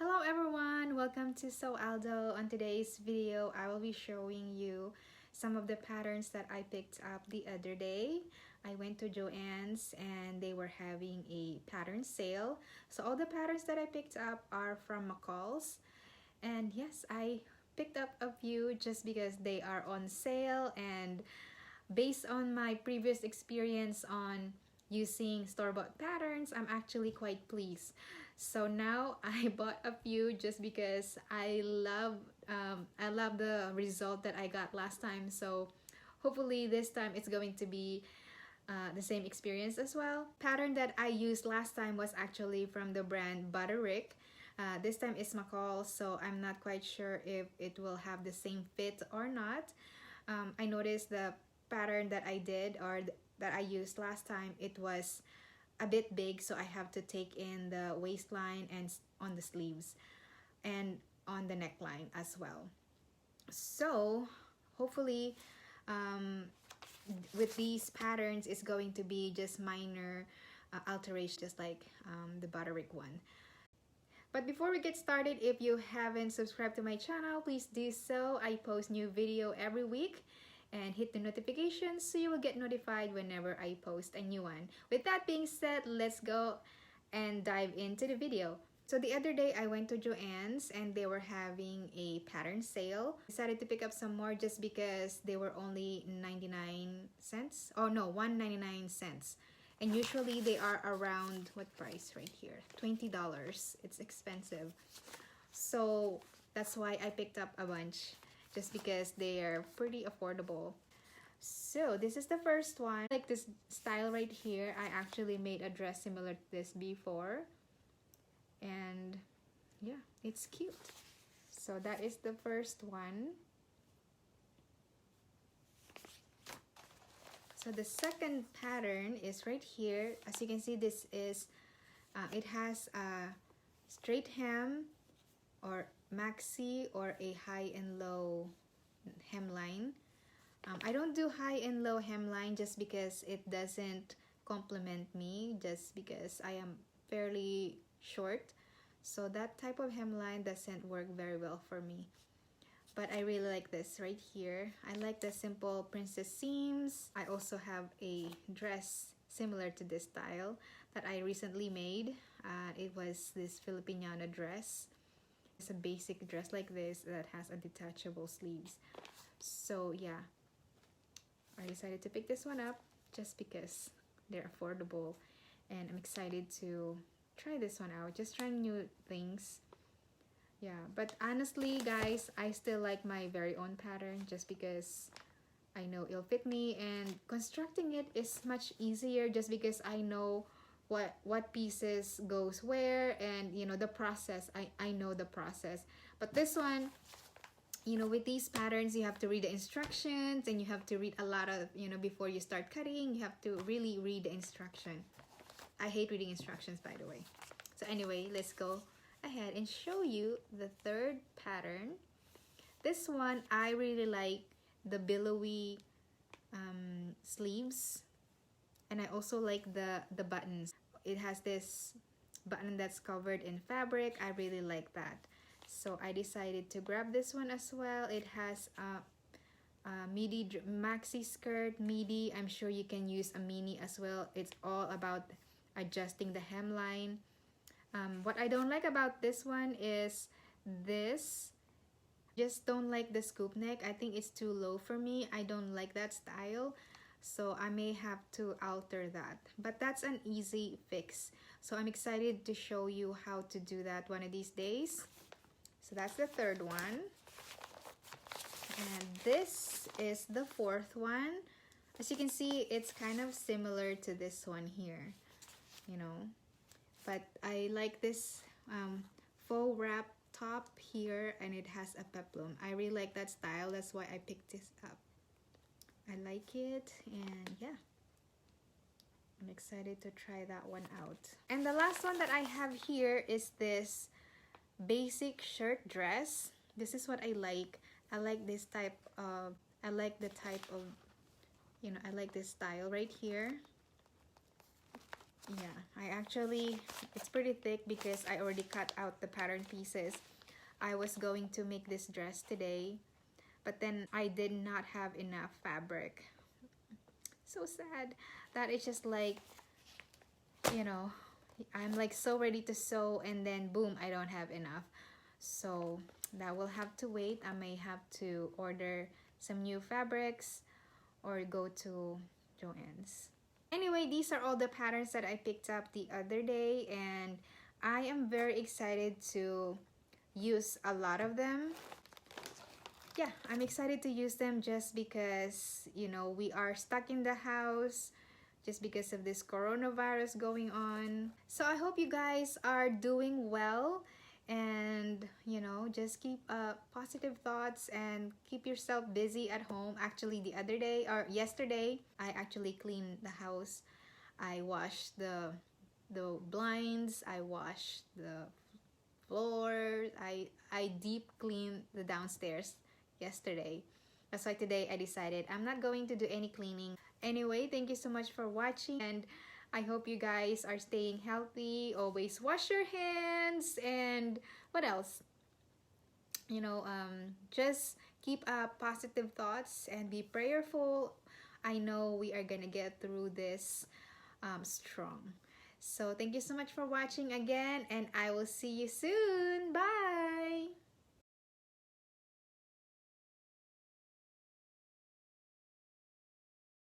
Hello everyone, welcome to Aldo. On today's video, I will be showing you some of the patterns that I picked up the other day. I went to Joann's and they were having a pattern sale. So all the patterns that I picked up are from McCall's. And yes, I picked up a few just because they are on sale, and based on my previous experience on using store-bought patterns, I'm actually quite pleased. So now I bought a few just because I love the result that I got last time. So hopefully this time it's going to be the same experience as well. Pattern that I used last time was actually from the brand Butterick. This time it's McCall, so I'm not quite sure if it will have the same fit or not. I noticed the pattern that I did that I used last time, it was a bit big, so I have to take in the waistline and on the sleeves and on the neckline as well. So hopefully with these patterns, it's going to be just minor alterations, just like the Butterick one. But before we get started, if you haven't subscribed to my channel, please do so. I post new video every week, and hit the notifications so you will get notified whenever I post a new one. With that being said, let's go and dive into the video. So the other day I went to Joann's and they were having a pattern sale. Decided to pick up some more just because they were only 99 cents. Oh no, 1.99 cents. And usually they are around, what price right here? $20. It's expensive. So that's why I picked up a bunch, just because they are pretty affordable. So this is the first one. Like this style right here. I actually made a dress similar to this before. And yeah, it's cute. So that is the first one. So the second pattern is right here. As you can see, this is, it has a straight hem or maxi or a high and low hemline. I don't do high and low hemline just because it doesn't complement me, just because I am fairly short. So that type of hemline doesn't work very well for me. But I really like this right here. I like the simple princess seams. I also have a dress similar to this style that I recently made. It was this Filipiniana dress. It's a basic dress like this that has a detachable sleeves. So yeah, I decided to pick this one up just because they're affordable, and I'm excited to try this one out. Just trying new things. Yeah, but honestly guys, I still like my very own pattern just because I know it'll fit me, and constructing it is much easier just because I know what pieces goes where, and you know the process. I know the process. But this one, you know, with these patterns you have to read the instructions, and you have to read a lot of, you know, before you start cutting, you have to really read the instruction. I hate reading instructions, by the way. So anyway, let's go ahead and show you the third pattern. This one, I really like the billowy sleeves, and I also like the buttons. It has this button that's covered in fabric. I really like that, so I decided to grab this one as well. It has a midi maxi skirt, midi. I'm sure you can use a mini as well. It's all about adjusting the hemline. What I don't like about this one is this. Just don't like the scoop neck. I think it's too low for me. I don't like that style, so I may have to alter that. But that's an easy fix. So I'm excited to show you how to do that one of these days. So that's the third one. And this is the fourth one. As you can see, it's kind of similar to this one here, you know. But I like this faux wrap top here, and it has a peplum. I really like that style. That's why I picked this up. I like it, and yeah, I'm excited to try that one out. And the last one that I have here is this basic shirt dress. This is what I like. I like this type of, I like the type of, you know, I like this style right here. Yeah, it's pretty thick because I already cut out the pattern pieces. I was going to make this dress today, but then I did not have enough fabric. So sad that it's just like, you know, I'm like so ready to sew and then boom, I don't have enough. So that will have to wait. I may have to order some new fabrics or go to Joann's. Anyway, these are all the patterns that I picked up the other day, and I am very excited to use a lot of them. Yeah, I'm excited to use them just because, you know, we are stuck in the house just because of this coronavirus going on. So I hope you guys are doing well, and you know, just keep positive thoughts and keep yourself busy at home. Actually, the other day or yesterday, I actually cleaned the house. I washed the blinds, I washed the floor. I deep cleaned the downstairs yesterday. That's why today I decided I'm not going to do any cleaning. Anyway, thank you so much for watching, and I hope you guys are staying healthy. Always wash your hands, and what else? You know, just keep positive thoughts and be prayerful. I know we are gonna get through this strong. So thank you so much for watching again, and I will see you soon. Bye.